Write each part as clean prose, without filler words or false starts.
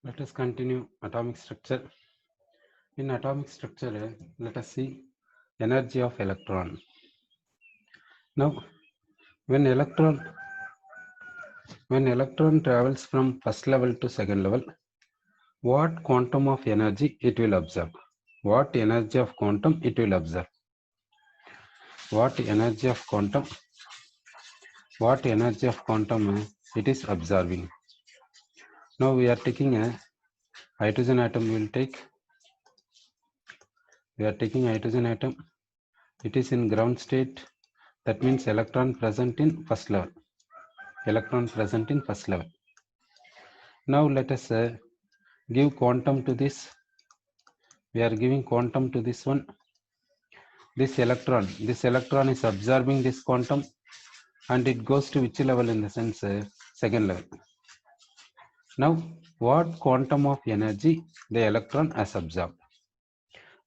Let us continue atomic structure. In atomic structure, let us see energy of electron. Now, when electron travels from first level to second level, what quantum of energy it will absorb? What energy of quantum it will absorb? What energy of quantum? What energy of quantum it is absorbing? Now we are taking a hydrogen atom. We are taking hydrogen atom. It is in ground state. That means electron present in first level. Electron present in first level. Now let us give quantum to this. We are giving quantum to this one. This electron is absorbing this quantum and it goes to which level? In the sense second level. Now what quantum of energy the electron has absorbed?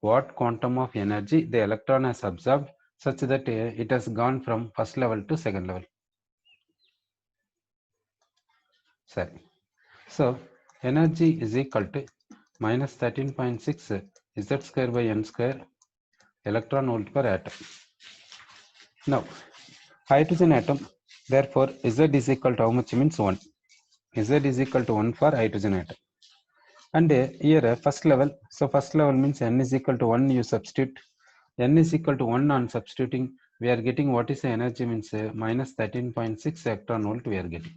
What quantum of energy the electron has absorbed such that it has gone from first level to second level? Sorry. So energy is equal to minus 13.6 Z square by n square electron volt per atom. Now, hydrogen atom, therefore Z is equal to how much? Means 1. Z is equal to 1 for hydrogen atom. And here first level, so first level means n is equal to 1, you substitute. N is equal to 1 on substituting, we are getting what is the energy? Means minus 13.6 electron volt we are getting.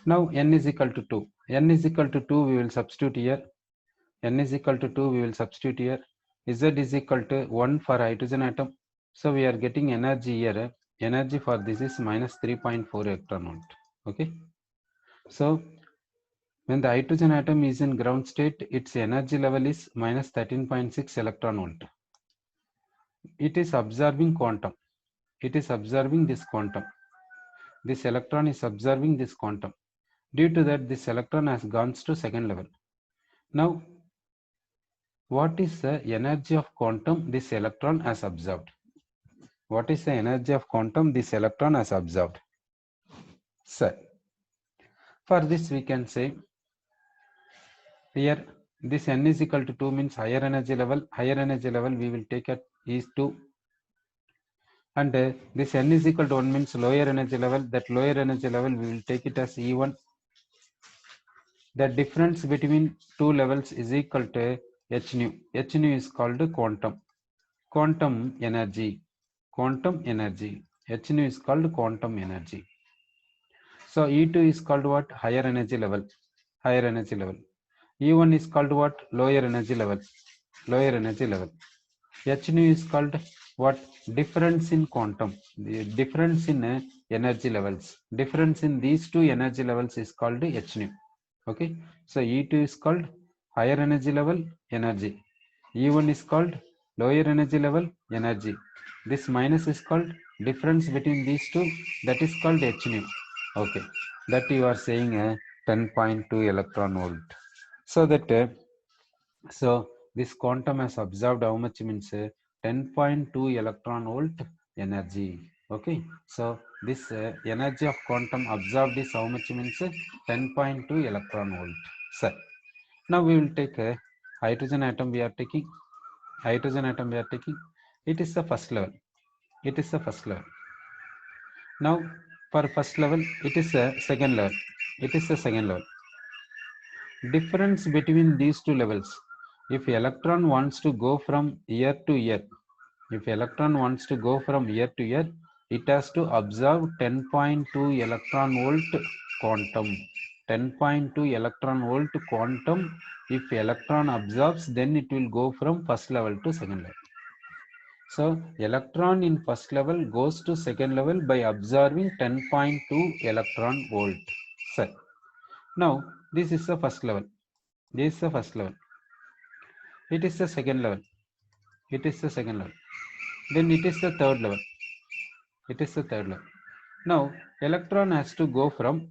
Now n is equal to 2. N is equal to 2, we will substitute here. N is equal to 2, we will substitute here. Z is equal to 1 for hydrogen atom. So we are getting energy here. Energy for this is minus 3.4 electron volt. Okay. So when the hydrogen atom is in ground state, its energy level is minus 13.6 electron volt. It is absorbing quantum. It is absorbing this quantum. This electron is absorbing this quantum. Due to that, this electron has gone to second level. Now, what is the energy of quantum this electron has absorbed? What is the energy of quantum this electron has absorbed? So, for this we can say here this n is equal to 2 means higher energy level. Higher energy level we will take at is 2. And this n is equal to 1 means lower energy level. That lower energy level we will take it as E1. The difference between two levels is equal to h nu. H nu is called quantum. Quantum energy. Quantum energy. H nu is called quantum energy. So E2 is called what? Higher energy level. Higher energy level. E1 is called what? Lower energy level. Lower energy level. H nu is called what? Difference in quantum. The difference in energy levels. Difference in these two energy levels is called H nu. Okay. So E2 is called higher energy level energy. E1 is called lower energy level energy. This minus is called difference between these two. That is called H nu. Okay. That you are saying 10.2 electron volt. So that so this quantum has absorbed how much? Means 10.2 electron volt energy. Okay. So this energy of quantum absorbed is how much? Means 10.2 electron volt. So now we will take a hydrogen atom. We are taking hydrogen atom. We are taking. It is the first level. It is the first level. Now for first level, it is the second level. It is the second level. Difference between these two levels. If electron wants to go from here to here, if electron wants to go from here to here, it has to observe 10.2 electron volt quantum. 10.2 electron volt quantum. If electron absorbs, then it will go from first level to second level. So electron in first level goes to second level by observing 10.2 electron volt. So now this is the first level. This is the first level. It is the second level. It is the second level. Then it is the third level. It is the third level. Now electron has to go from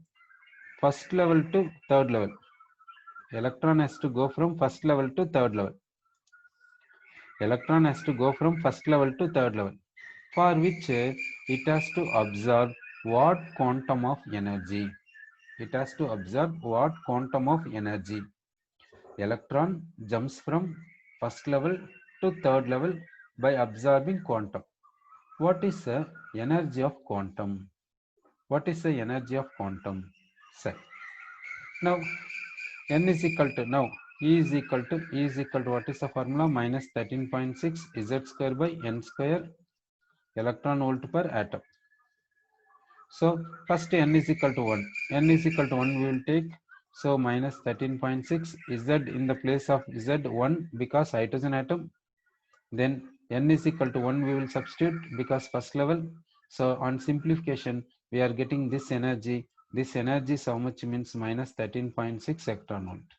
first level to third level. Electron has to go from first level to third level. Electron has to go from first level to third level, for which it has to observe what quantum of energy? It has to absorb what quantum of energy? Electron jumps from first level to third level by absorbing quantum. What is the energy of quantum? What is the energy of quantum cell? Now n is equal to, now E is equal to what is the formula? Minus 13.6 Z square by n square electron volt per atom. So first n is equal to 1. N is equal to 1 we will take. So minus 13.6 Z in the place of Z1 because hydrogen atom. Then n is equal to 1 we will substitute because first level. So on simplification we are getting this energy. This energy is how much? Means minus 13.6 electron volt.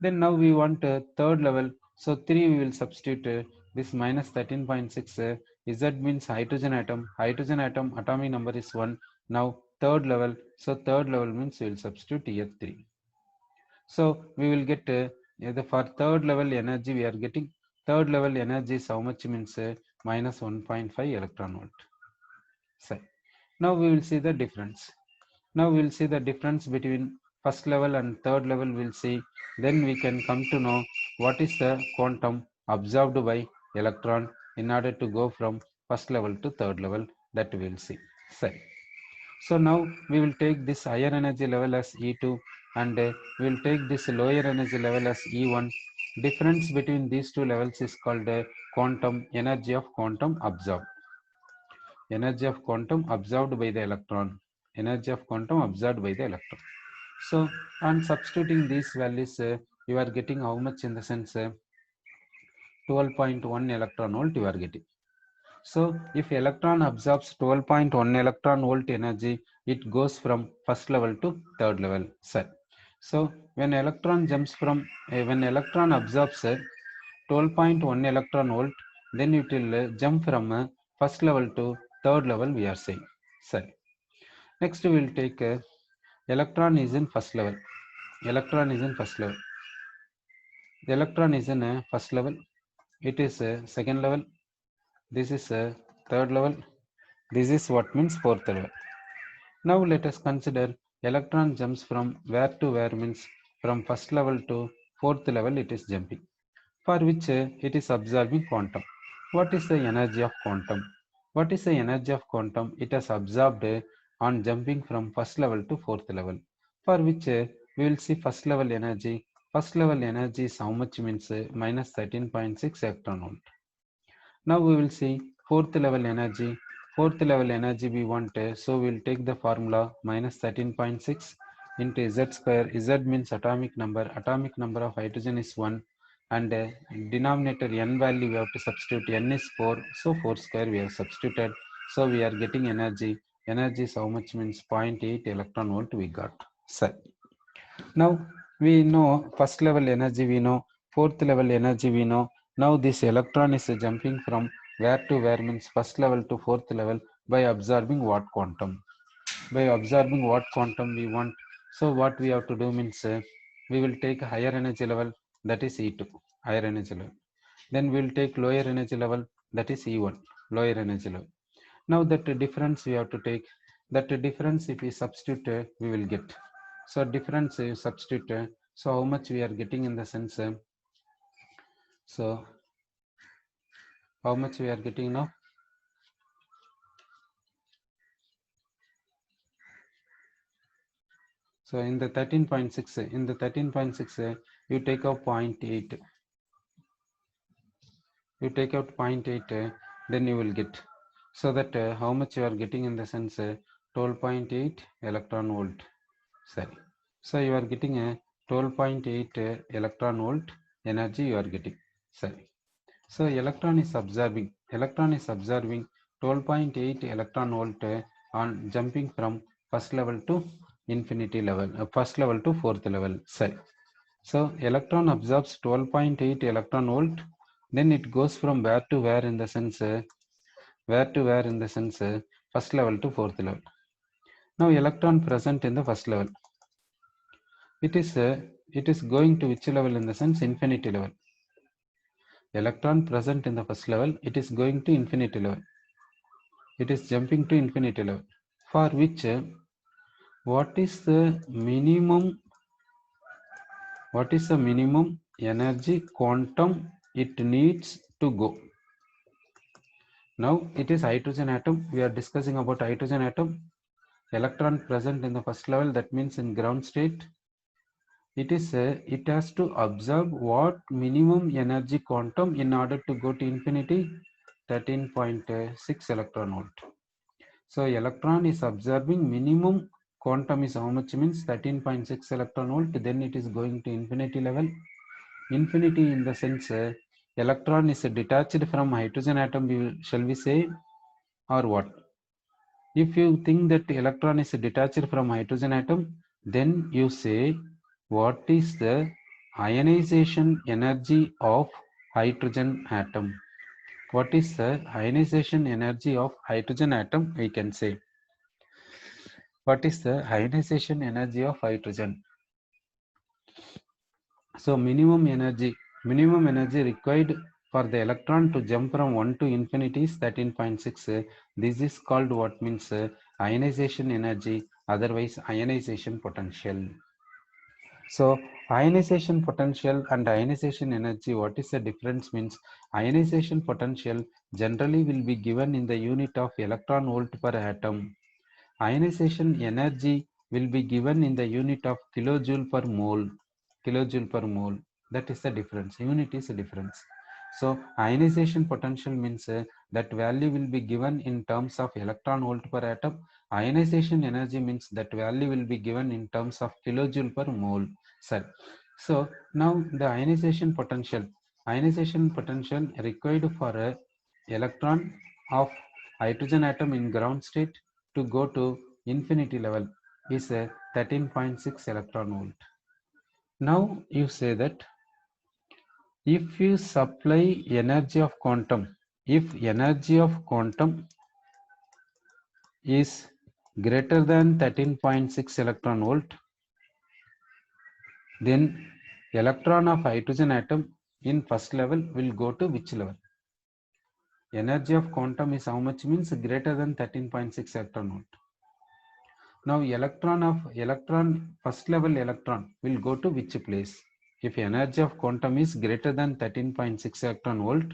Then now we want third level. So 3 we will substitute this minus 13.6. Z means hydrogen atom. Hydrogen atom atomic number is 1. Now third level. So third level means we will substitute here 3. So we will get for third level energy we are getting. Third level energy is how much? Means minus 1.5 electron volt. So now we will see the difference. Now we will see the difference between first level and third level. We'll see. Then we can come to know what is the quantum absorbed by electron in order to go from first level to third level. That we will see. So now we will take this higher energy level as E2 and we will take this lower energy level as E1. Difference between these two levels is called quantum energy of quantum absorbed. Energy of quantum absorbed by the electron. Energy of quantum absorbed by the electron. So on substituting these values, you are getting how much? In the sense 12.1 electron volt you are getting. So if electron absorbs 12.1 electron volt energy, it goes from first level to third level. So when electron jumps from when electron absorbs 12.1 electron volt, then it will jump from first level to third level, we are saying. Next we will take electron is in first level. Electron is in first level. The electron is in first level. It is second level. This is third level. This is what means fourth level. Now let us consider electron jumps from where to where, means from first level to fourth level it is jumping, for which it is absorbing quantum. What is the energy of quantum? What is the energy of quantum? It has absorbed on jumping from first level to fourth level, for which we will see first level energy. First level energy is how much? Means minus 13.6 electron volt. Now we will see fourth level energy. Fourth level energy we want, so we will take the formula minus 13.6 into Z square. Z means atomic number. Atomic number of hydrogen is 1 and denominator n value we have to substitute. N is 4, so 4 square we have substituted. So we are getting energy. Energy is how much? Means 0.8 electron volt we got. Now we know first level energy we know, fourth level energy we know. Now this electron is jumping from where to where, means first level to fourth level, by absorbing what quantum? By absorbing what quantum we want. So what we have to do means we will take higher energy level, that is E2, higher energy level. Then we will take lower energy level, that is E1, lower energy level. Now that difference we have to take. That difference if we substitute, we will get. So difference you substitute. So how much we are getting in the sense? So how much we are getting now? So in the 13.6, in the 13.6, you take out 0.8. You take out 0.8, then you will get. So that how much you are getting in the sense 12.8 electron volt. Sorry. So you are getting a 12.8 electron volt energy you are getting. Sorry. So electron is absorbing. Electron is absorbing 12.8 electron volt on jumping from first level to infinity level, first level to fourth level. So electron absorbs 12.8 electron volt. Then it goes from where to where in the sense where to where in the sense first level to fourth level. Now electron present in the first level. It is going to which level in the sense infinity level. Electron present in the first level, it is going to infinity level. It is jumping to infinity level, for which what is the minimum energy quantum it needs to go? Now it is hydrogen atom. We are discussing about hydrogen atom. Electron present in the first level, that means in ground state. It has to absorb what minimum energy quantum in order to go to infinity? 13.6 electron volt. So electron is absorbing minimum quantum is how much, means 13.6 electron volt. Then it is going to infinity level. Infinity in the sense electron is detached from hydrogen atom, shall we say, or what? If you think that electron is detached from hydrogen atom, then you say what is the ionization energy of hydrogen atom? What is the ionization energy of hydrogen atom? We can say. What is the ionization energy of hydrogen? So minimum energy required for the electron to jump from 1 to infinity is 13.6. This is called what, means ionization energy, otherwise ionization potential. So ionization potential and ionization energy, what is the difference? Means ionization potential generally will be given in the unit of electron volt per atom. Ionization energy will be given in the unit of kilojoule per mole. Kilojoule per mole. That is the difference. Unit is a difference. So ionization potential means that value will be given in terms of electron volt per atom. Ionization energy means that value will be given in terms of kilojoule per mole. So now the ionization potential required for a electron of hydrogen atom in ground state to go to infinity level is a 13.6 electron volt. Now you say that if you supply energy of quantum, if energy of quantum is greater than 13.6 electron volt, then electron of hydrogen atom in first level will go to which level? Energy of quantum is how much, means greater than 13.6 electron volt. Now first level electron will go to which place? If energy of quantum is greater than 13.6 electron volt,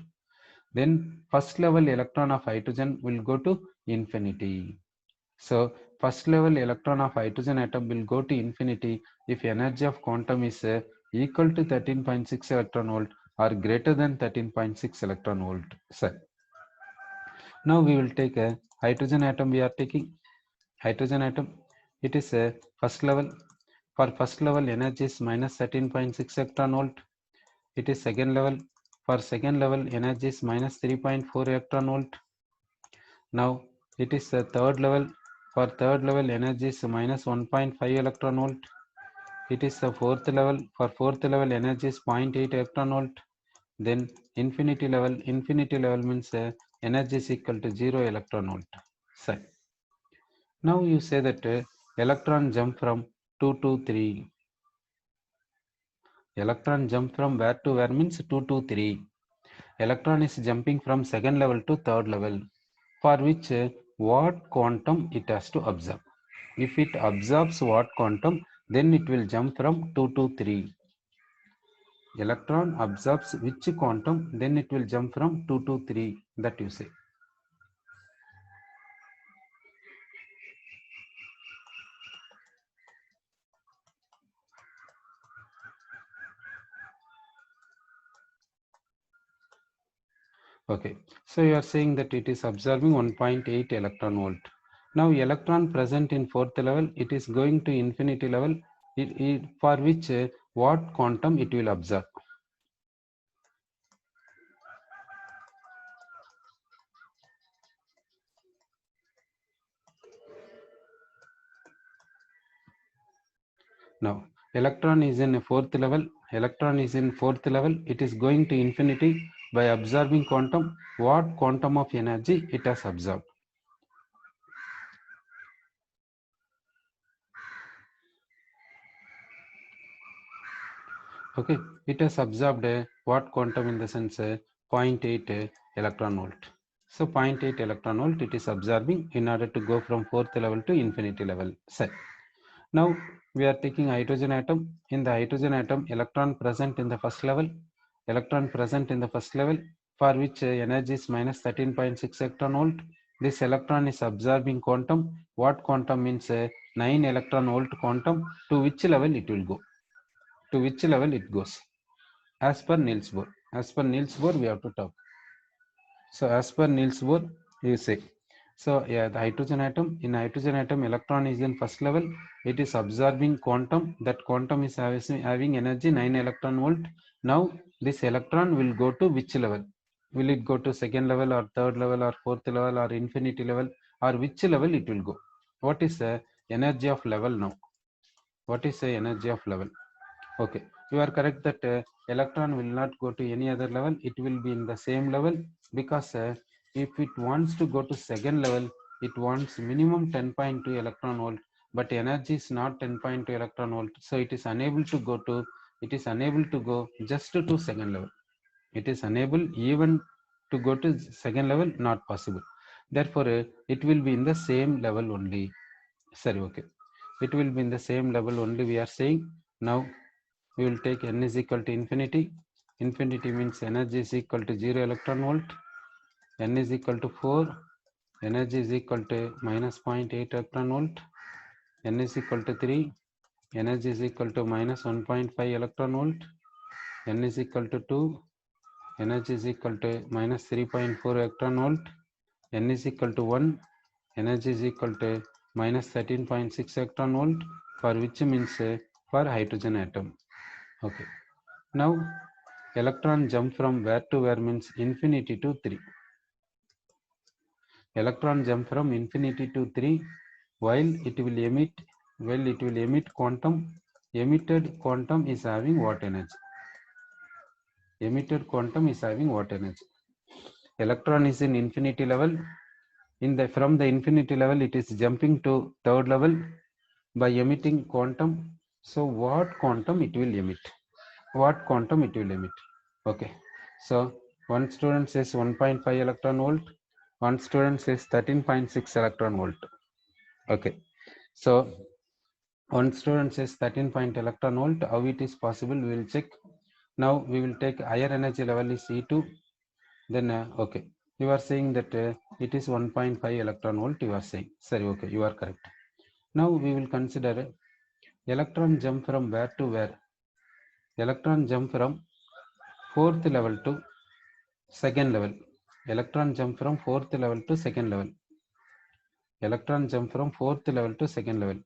then first level electron of hydrogen will go to infinity. So first level electron of hydrogen atom will go to infinity if energy of quantum is equal to 13.6 electron volt or greater than 13.6 electron volt. So now we will take a hydrogen atom. We are taking hydrogen atom. It is a first level. For first level energy is minus 13.6 electron volt. It is second level. For second level energy is minus 3.4 electron volt. Now it is the third level. For third level energy is minus 1.5 electron volt. It is the fourth level. For fourth level energy is 0.8 electron volt. Then infinity level means energy is equal to 0 electron volt. So now you say that electron jump from 2 to 3. Electron jump from where to where, means 2 to 3. Electron is jumping from second level to third level, for which what quantum it has to absorb. If it absorbs what quantum, then it will jump from 2 to 3. Electron absorbs which quantum, then it will jump from 2 to 3. That you say. Okay, so you are saying that it is absorbing 1.8 electron volt. Now electron present in fourth level, it is going to infinity level, for which what quantum it will absorb. Now electron is in fourth level, it is going to infinity by absorbing quantum. What quantum of energy it has absorbed? Okay, it has absorbed what quantum in the sense 0.8 electron volt. So 0.8 electron volt it is absorbing in order to go from fourth level to infinity level. Set. Now we are taking hydrogen atom. In the hydrogen atom, electron present in the first level, for which energy is minus 13.6 electron volt. This electron is absorbing quantum. What quantum means 9 electron volt quantum. To which level it will go? To which level it goes? As per Niels Bohr. As per Niels Bohr, we have to talk. So as per Niels Bohr, you say. So yeah, the hydrogen atom. In hydrogen atom, electron is in first level. It is absorbing quantum. That quantum is having energy 9 electron volt. Now this electron will go to which level? Will it go to second level or third level or fourth level or infinity level, or which level it will go? What is the energy of level now? What is the energy of level? Okay, you are correct that electron will not go to any other level. It will be in the same level, because if it wants to go to second level, it wants minimum 10.2 electron volt, but energy is not 10.2 electron volt, so it is unable to go to, it is unable to go just to second level. It is unable even to go to second level, not possible. Therefore, it will be in the same level only. Sorry, okay. It will be in the same level only, we are saying. Now we will take n is equal to infinity. Infinity means energy is equal to 0 electron volt. N is equal to 4. Energy is equal to minus 0.8 electron volt. N is equal to 3. Energy is equal to minus 1.5 electron volt. N is equal to 2. Energy is equal to minus 3.4 electron volt. N is equal to 1. Energy is equal to minus 13.6 electron volt, for which means for hydrogen atom. Okay. Now electron jump from where to where means infinity to 3. Electron jump from infinity to 3, while it will emit quantum. Emitted quantum is having what energy? Emitted quantum is having what energy? Electron is in infinity level. From the infinity level, it is jumping to third level by emitting quantum. So what quantum it will emit? What quantum it will emit? Okay. So one student says 1.5 electron volt. One student says 13.6 electron volt. Okay. So one student says 13 electron volt. How it is possible? We will check. Now we will take higher energy level is E2. Then okay. You are saying that it is 1.5 electron volt. You are saying. Sorry. Okay. You are correct. Now we will consider electron jump from where to where? Electron jump from fourth level to second level. Electron jump from fourth level to second level. Electron jump from fourth level to second level.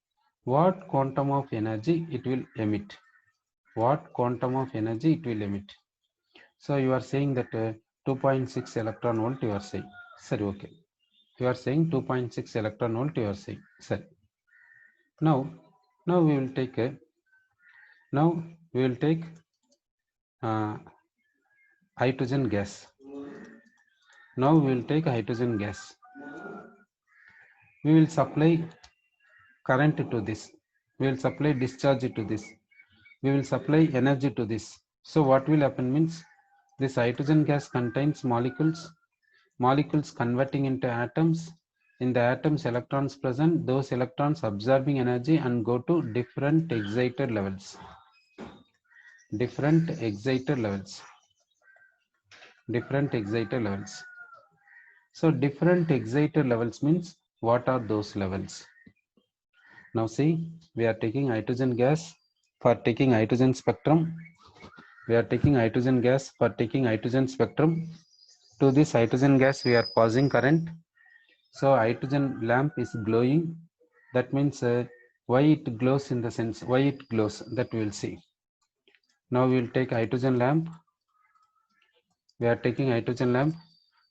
What quantum of energy it will emit? What quantum of energy it will emit? So you are saying that 2.6 electron volt you are saying. Sorry, okay. You are saying 2.6 electron volt you are saying. Sorry. Now we will take hydrogen gas. Now we will take hydrogen gas. We will supply current to this. We will supply discharge to this. We will supply energy to this. So what will happen means this hydrogen gas contains molecules converting into atoms. In the atoms, electrons present, those electrons absorbing energy and go to different excited levels. Different excited levels. So different excited levels means what are those levels? Now see, we are taking hydrogen gas for taking hydrogen spectrum. We are taking hydrogen gas for taking hydrogen spectrum. To this hydrogen gas, we are passing current. So hydrogen lamp is glowing. That means why it glows, in the sense why it glows, that we will see. Now we will take hydrogen lamp. We are taking hydrogen lamp.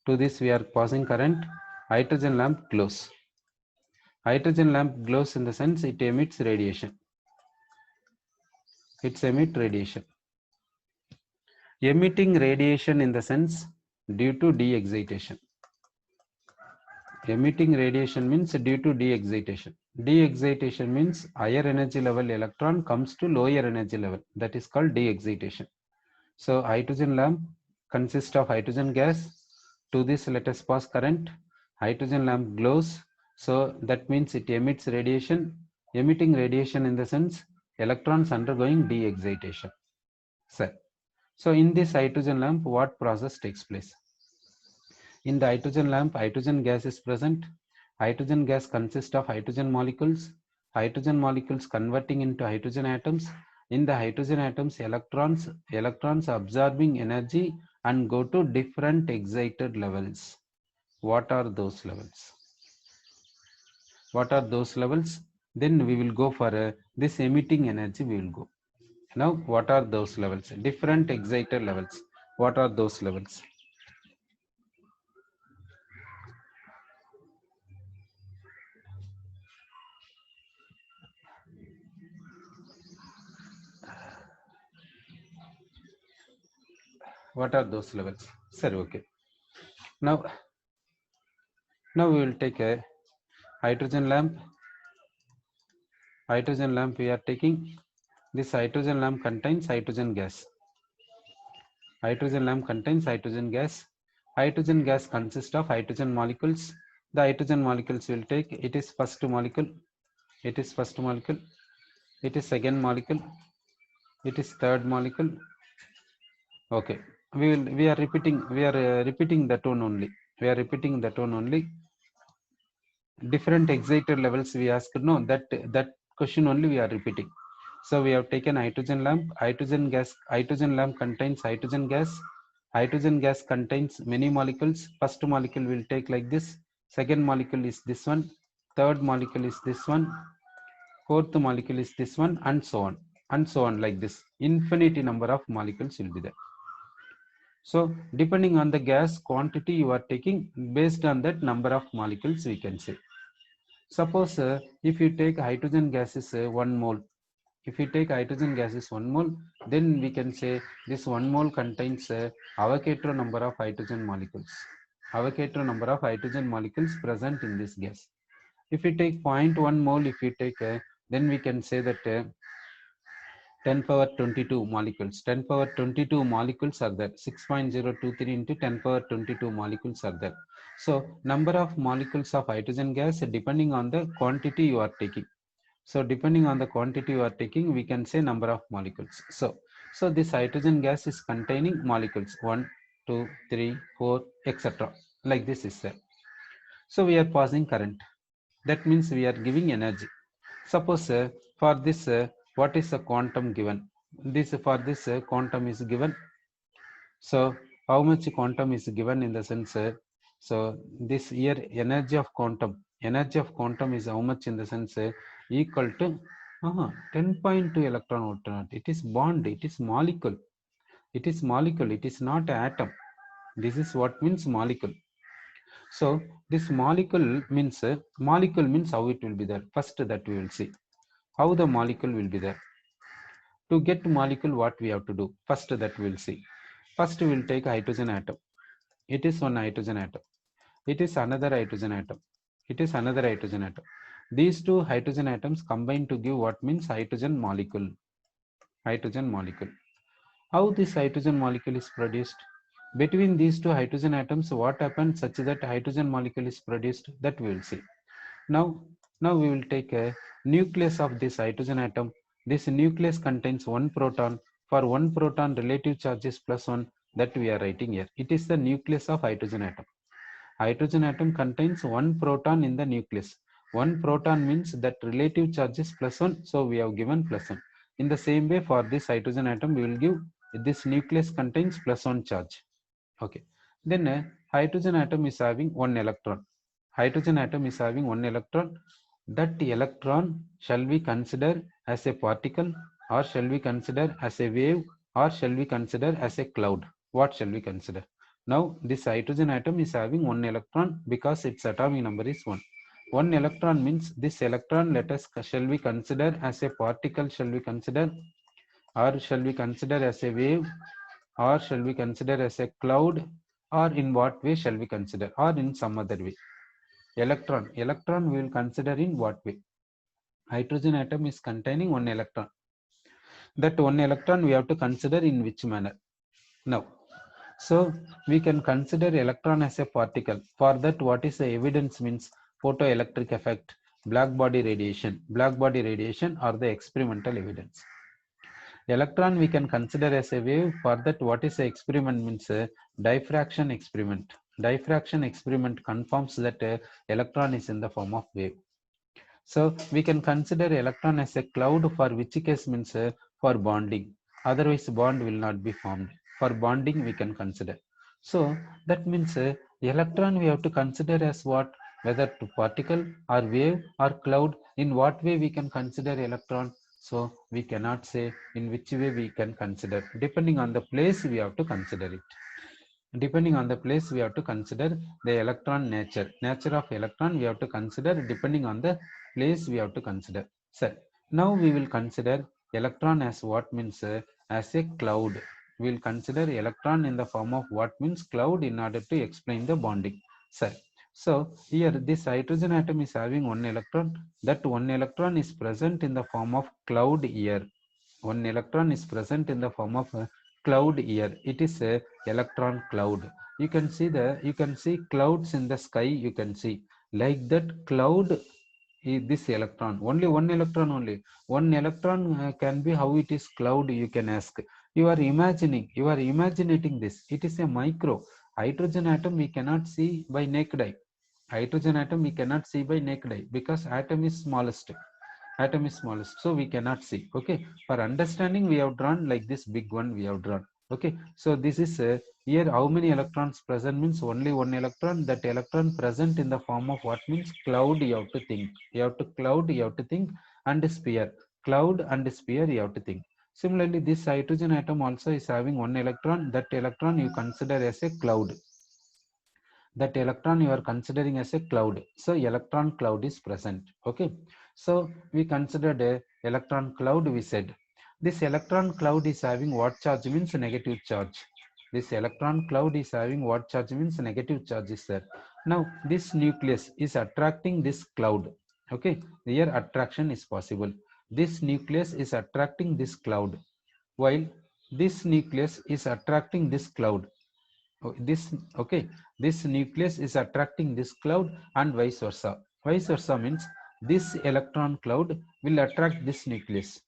To this we are passing current. Hydrogen lamp glows. Hydrogen lamp glows in the sense it emits radiation. It emits radiation. Emitting radiation in the sense due to de-excitation. Emitting radiation means due to de-excitation. De-excitation means higher energy level electron comes to lower energy level. That is called de-excitation. So hydrogen lamp consists of hydrogen gas. To this let us pass current. Hydrogen lamp glows. So that means it emits radiation. Emitting radiation in the sense electrons undergoing de-excitation. So in this hydrogen lamp, what process takes place? In the hydrogen lamp, hydrogen gas is present. Hydrogen gas consists of hydrogen molecules converting into hydrogen atoms. In the hydrogen atoms, electrons absorbing energy and go to different excited levels. What are those levels? What are those levels? Then we will go for this emitting energy, we will go. Now, what are those levels? Different excited levels. What are those levels? What are those levels? Sir, okay. Now we will take a hydrogen lamp. Hydrogen lamp we are taking. This hydrogen lamp contains hydrogen gas. Hydrogen lamp contains hydrogen gas. Hydrogen gas consists of hydrogen molecules. The hydrogen molecules will take, it is first molecule, it is first molecule, it is second molecule, it is third molecule. Okay, we are repeating that one only. We are repeating that one only. Different excited levels we asked. No, that question only we are repeating. So we have taken hydrogen lamp. Hydrogen lamp contains hydrogen gas. Hydrogen gas contains many molecules. First molecule will take like this. Second molecule is this one. Third molecule is this one. Fourth molecule is this one, and so on. And so on, like this. Infinity number of molecules will be there. So depending on the gas quantity you are taking, based on that number of molecules we can say. Suppose if you take hydrogen gas is 1 mole. If you take hydrogen gas is 1 mole, then we can say this 1 mole contains Avogadro number of hydrogen molecules. Avogadro number of hydrogen molecules present in this gas. If you take 0.1 mole, if you take, then we can say that 10 power 22 molecules. 10 power 22 molecules are there. 6.023 into 10 power 22 molecules are there. So number of molecules of hydrogen gas depending on the quantity you are taking. So depending on the quantity you are taking, we can say number of molecules. So this hydrogen gas is containing molecules 1, 2, 3, 4, etc. Like this is there. So we are passing current. That means we are giving energy. Suppose for this, what is the quantum given? This for this quantum is given. So how much quantum is given in the sense? So this here energy of quantum is how much in the sense equal to 10.2 electron volt. It is bond. It is molecule. It is molecule. It is not atom. This is what means molecule. So this molecule means how it will be there. First that we will see how the molecule will be there. To get molecule, what we have to do? First that we will see. First we will take hydrogen atom. It is one hydrogen atom. It is another hydrogen atom. It is another hydrogen atom. These two hydrogen atoms combine to give what means hydrogen molecule. Hydrogen molecule. How this hydrogen molecule is produced? Between these two hydrogen atoms, what happens such that hydrogen molecule is produced? That we will see. Now we will take a nucleus of this hydrogen atom. This nucleus contains one proton. For one proton, relative charge is +1. That we are writing here. It is the nucleus of hydrogen atom. Hydrogen atom contains one proton in the nucleus. One proton means that relative charge is +1. So we have given +1. In the same way, for this hydrogen atom, we will give this nucleus contains +1 charge. Okay. Then hydrogen atom is having one electron. Hydrogen atom is having one electron. That electron shall we consider as a particle, or shall we consider as a wave, or shall we consider as a cloud? What shall we consider? Now this hydrogen atom is having one electron because its atomic number is 1. One electron means this electron, shall we consider as a particle, shall we consider, or shall we consider as a wave, or shall we consider as a cloud, or in what way shall we consider, or in some other way? Electron we will consider in what way? Hydrogen atom is containing one electron. That one electron we have to consider in which manner? Now, so we can consider electron as a particle. For that, what is the evidence means? Photoelectric effect. black body radiation or the experimental evidence. Electron we can consider as a wave. For that, what is the experiment means diffraction experiment. Diffraction experiment confirms that electron is in the form of wave. So we can consider electron as a cloud, for which case means for bonding. Otherwise bond will not be formed. For bonding we can consider. So that means electron we have to consider as what? Whether to particle or wave or cloud. In what way we can consider electron? So we cannot say in which way we can consider. Depending on the place we have to consider it. Depending on the place we have to consider the electron nature of electron we have to consider. Depending on the place we have to consider. So now we will consider electron as what means as a cloud. We will consider electron in the form of what means cloud in order to explain the bonding. So here this hydrogen atom is having one electron. That one electron is present in the form of cloud here. One electron is present in the form of a cloud here. It is a electron cloud. You can see clouds in the sky. You can see like that cloud is this electron. Only one electron only. One electron can be how it is cloud, you can ask. You are imaginating this. It is a micro. Hydrogen atom we cannot see by naked eye. Hydrogen atom we cannot see by naked eye because atom is smallest. Atom is smallest, so we cannot see. Okay, for understanding we have drawn like this big one we have drawn. Okay, so this is here how many electrons present means only one electron. That electron present in the form of what means cloud. You have to think, you have to cloud, you have to think, and sphere. Cloud and sphere you have to think. Similarly, this hydrogen atom also is having one electron. That electron you consider as a cloud. That electron you are considering as a cloud. So electron cloud is present. Okay, so we considered a electron cloud. We said this electron cloud is having what charge means negative charge. This electron cloud is having what charge means negative charge is there. Now this nucleus is attracting this cloud. Okay, here attraction is possible. This nucleus is attracting this cloud, while this nucleus is attracting this cloud. Okay, this nucleus is attracting this cloud and vice versa. Vice versa means this electron cloud will attract this nucleus,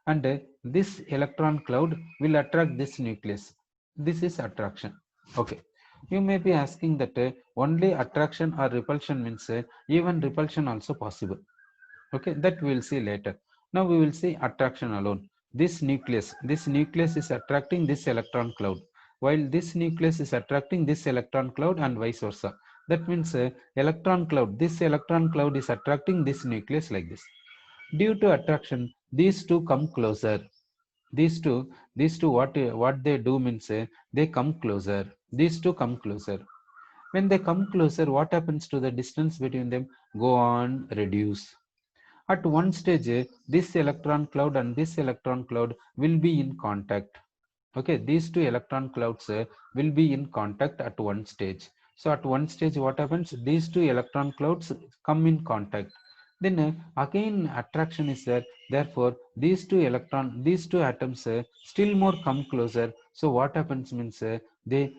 and this electron cloud will attract this nucleus. This is attraction. Okay, you may be asking that only attraction or repulsion means even repulsion also possible. Okay, that we will see later. Now we will see attraction alone. This nucleus is attracting this electron cloud, while this nucleus is attracting this electron cloud and vice versa. That means electron cloud, this electron cloud is attracting this nucleus like this. Due to attraction, these two come closer. These two what they do means they come closer. These two come closer. When they come closer, what happens to the distance between them? Go on reduce. At one stage, this electron cloud and this electron cloud will be in contact. Okay, these two electron clouds will be in contact at one stage. So at one stage, what happens? These two electron clouds come in contact. Then again attraction is there. Therefore, these two atoms still more come closer. So what happens means they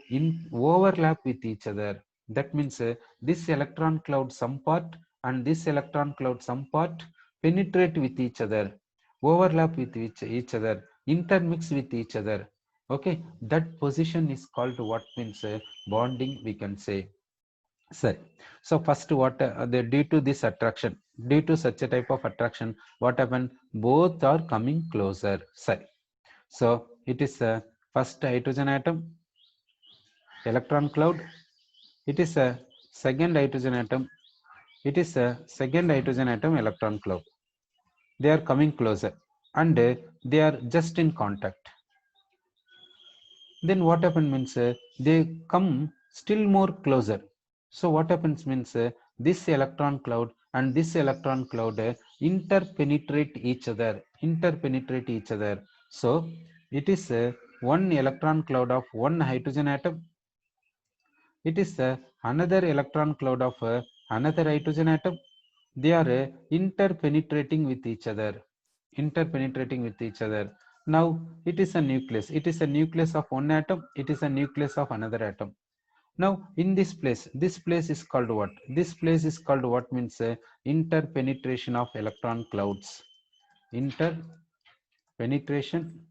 overlap with each other. That means this electron cloud some part and this electron cloud some part penetrate with each other, overlap with each other, intermix with each other. Okay, that position is called what means bonding, we can say. Sorry. So first what due to this attraction, due to such a type of attraction, what happened? Both are coming closer. Sorry. So it is first hydrogen atom, electron cloud. It is a second hydrogen atom. It is a second hydrogen atom, electron cloud. They are coming closer and they are just in contact. Then what happens means they come still more closer. So what happens means this electron cloud and this electron cloud interpenetrate each other. So it is one electron cloud of one hydrogen atom. It is another electron cloud of another hydrogen atom. They are interpenetrating with each other. Interpenetrating with each other. Now it is a nucleus. It is a nucleus of one atom. It is a nucleus of another atom. Now in this place is called what? This place is called what means interpenetration of electron clouds. Interpenetration,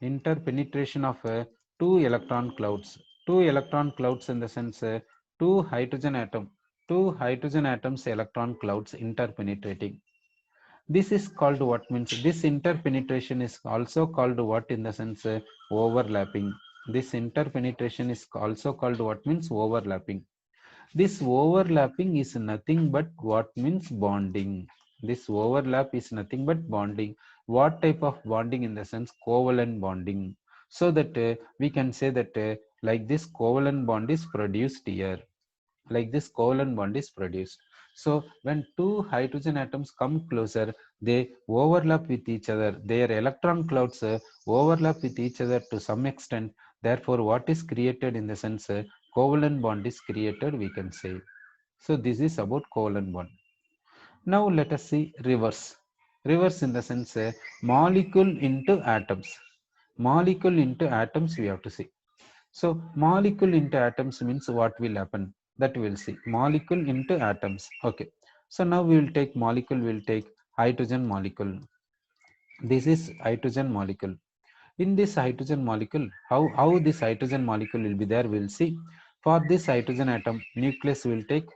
interpenetration of two electron clouds. Two electron clouds in the sense two hydrogen atoms electron clouds interpenetrating. This is called what means this interpenetration is also called what in the sense overlapping. This interpenetration is also called what means overlapping. This overlapping is nothing but what means bonding. This overlap is nothing but bonding. What type of bonding? In the sense covalent bonding. So that we can say that like this covalent bond is produced here. Like this covalent bond is produced. So when two hydrogen atoms come closer, they overlap with each other. Their electron clouds overlap with each other to some extent. Therefore, what is created in the sense covalent bond is created, we can say. So this is about covalent bond. Now let us see reverse. Reverse in the sense molecule into atoms. Molecule into atoms we have to see. So molecule into atoms means what will happen, that we will see. Molecule into atoms. Okay. So now we will take molecule, we will take hydrogen molecule. This is hydrogen molecule. In this hydrogen molecule, how this hydrogen molecule will be there, we will see. For this hydrogen atom, nucleus we will take.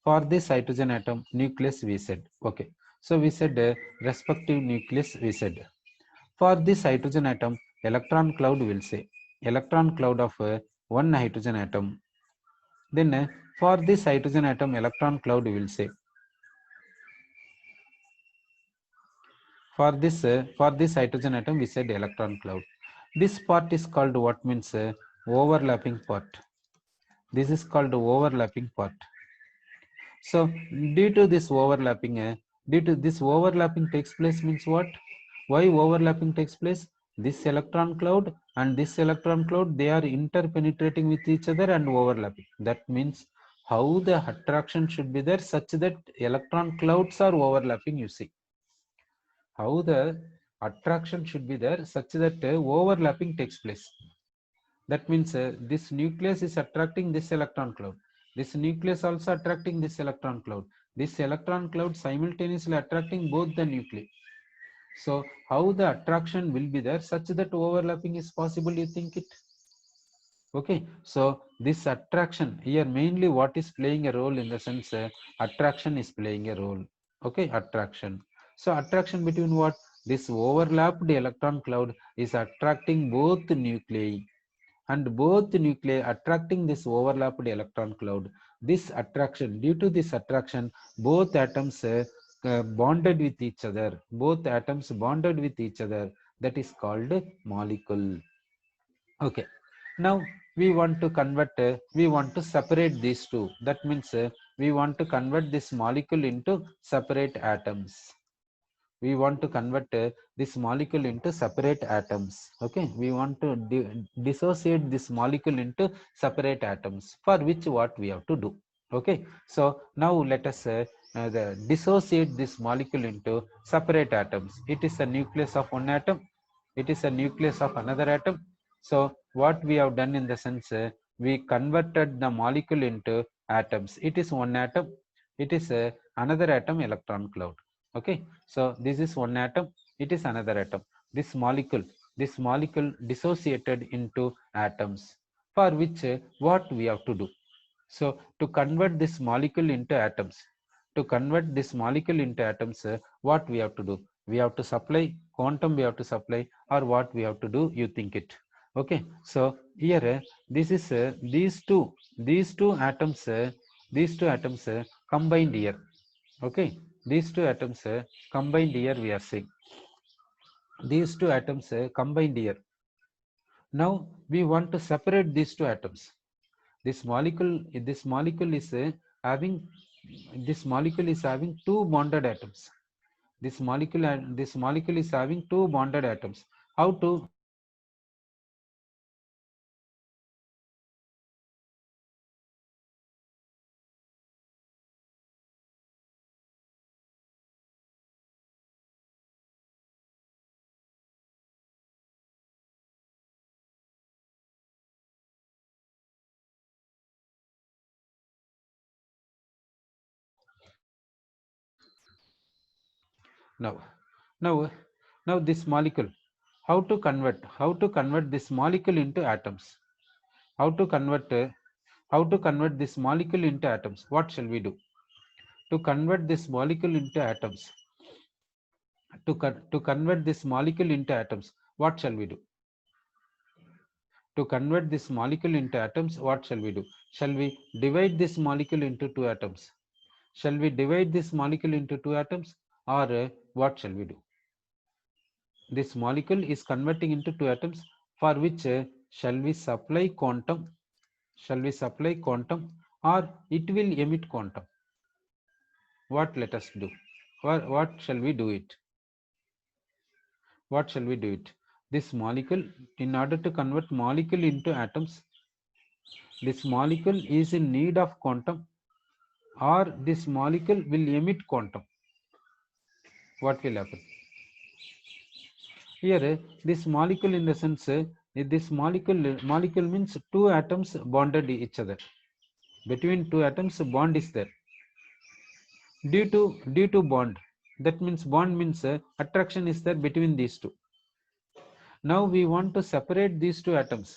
For this hydrogen atom, nucleus we said. Okay. So we said respective nucleus we said. For this hydrogen atom, electron cloud will say. Electron cloud of one hydrogen atom. Then for this hydrogen atom, electron cloud will say. For this hydrogen atom, we said electron cloud. This part is called what means overlapping part. This is called overlapping part. So due to this overlapping takes place means what? Why overlapping takes place? This electron cloud and this electron cloud, they are interpenetrating with each other and overlapping. That means how the attraction should be there such that electron clouds are overlapping, you see. How the attraction should be there such that overlapping takes place. That means this nucleus is attracting this electron cloud. This nucleus also attracting this electron cloud. This electron cloud simultaneously attracting both the nuclei. So how the attraction will be there such that overlapping is possible, you think it? Okay, so this attraction here mainly what is playing a role in the sense attraction is playing a role. Okay, attraction. So attraction between what? This overlapped electron cloud is attracting both nuclei, and both nuclei attracting this overlapped electron cloud. This attraction, due to this attraction, both atoms bonded with each other. Both atoms bonded with each other. That is called molecule. Okay. Now we want to convert, we want to separate these two. That means we want to convert this molecule into separate atoms. We want to convert this molecule into separate atoms. Okay, we want to dissociate this molecule into separate atoms, for which what we have to do. Okay, so now let us dissociate this molecule into separate atoms. It is a nucleus of one atom, it is a nucleus of another atom. So what we have done in the sense we converted the molecule into atoms. It is one atom, it is another atom electron cloud. Okay, so this is one atom, it is another atom. This molecule dissociated into atoms, for which what we have to do. So to convert this molecule into atoms, to convert this molecule into atoms, what we have to do? We have to supply quantum, we have to supply, or what we have to do, you think it? Okay, so here this is these two atoms combined here. Okay, these two atoms combined here, we are saying these two atoms combined here. Now we want to separate these two atoms. This molecule is having this molecule is having two bonded atoms. This molecule is having two bonded atoms. How to Now this molecule, how to convert this molecule into atoms? How to convert this molecule into atoms? What shall we do to convert this molecule into atoms? To convert this molecule into atoms, what shall we do? To convert this molecule into atoms, what shall we do? Shall we divide this molecule into two atoms? Shall we divide this molecule into two atoms, or what shall we do? This molecule is converting into two atoms, for which shall we supply quantum? Shall we supply quantum, or it will emit quantum? What let us do? What shall we do it? What shall we do it? This molecule, in order to convert molecule into atoms, this molecule is in need of quantum, or this molecule will emit quantum. What will happen? Here, this molecule, in the sense, this molecule means two atoms bonded each other. Between two atoms, bond is there. Due to bond, that means bond means attraction is there between these two. Now we want to separate these two atoms.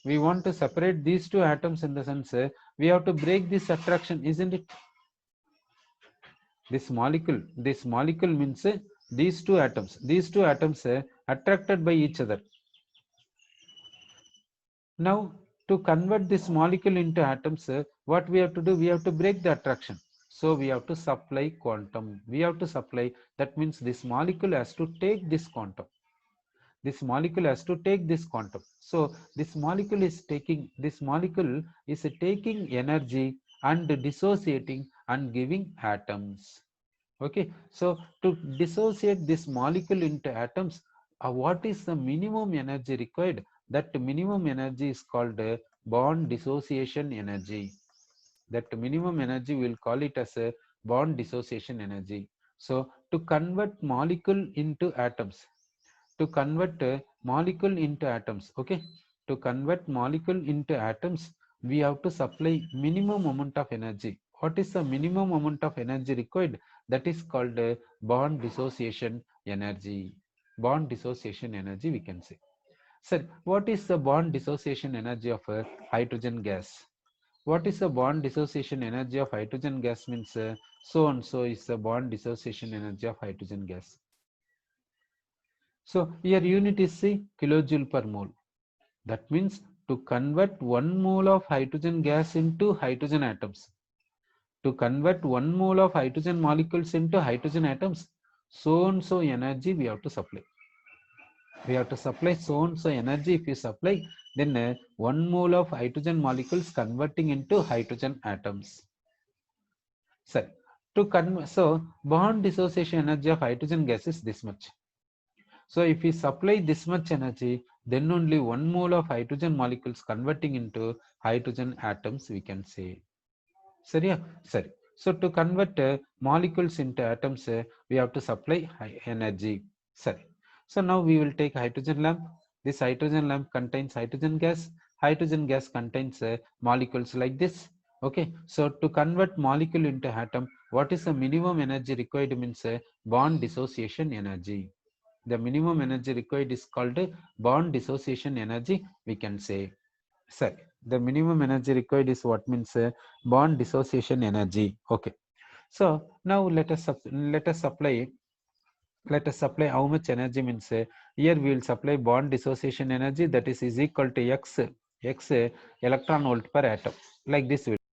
We want to separate these two atoms, in the sense we have to break this attraction, isn't it? This molecule means these two atoms attracted by each other. Now to convert this molecule into atoms, what we have to do? We have to break the attraction. So we have to supply quantum. We have to supply, that means this molecule has to take this quantum. This molecule has to take this quantum. So this molecule is taking energy and dissociating and giving atoms. Okay, so to dissociate this molecule into atoms, what is the minimum energy required? That minimum energy is called bond dissociation energy. That minimum energy, we will call it as a bond dissociation energy. So to convert molecule into atoms, okay, to convert molecule into atoms, we have to supply minimum amount of energy. What is the minimum amount of energy required? That is called bond dissociation energy. Bond dissociation energy, we can say. Sir, what is the bond dissociation energy of hydrogen gas? What is the bond dissociation energy of hydrogen gas? Means so and so is the bond dissociation energy of hydrogen gas. So here unit is the kilojoule per mole. That means to convert 1 mole of hydrogen gas into hydrogen atoms, to convert 1 mole of hydrogen molecules into hydrogen atoms, so and so energy we have to supply. We have to supply so and so energy. If you supply, then 1 mole of hydrogen molecules converting into hydrogen atoms. So bond dissociation energy of hydrogen gas is this much. So if we supply this much energy, then only 1 mole of hydrogen molecules converting into hydrogen atoms, we can say. Sorry. So to convert molecules into atoms, we have to supply energy. Sorry. So now we will take hydrogen lamp. This hydrogen lamp contains hydrogen gas. Hydrogen gas contains molecules like this. Okay. So to convert molecule into atom, what is the minimum energy required? Means bond dissociation energy. The minimum energy required is called bond dissociation energy, we can say. Sir, the minimum energy required is what? Means bond dissociation energy. Okay. So now let us supply how much energy. Means here we will supply bond dissociation energy, that is equal to x electron volt per atom. Like this.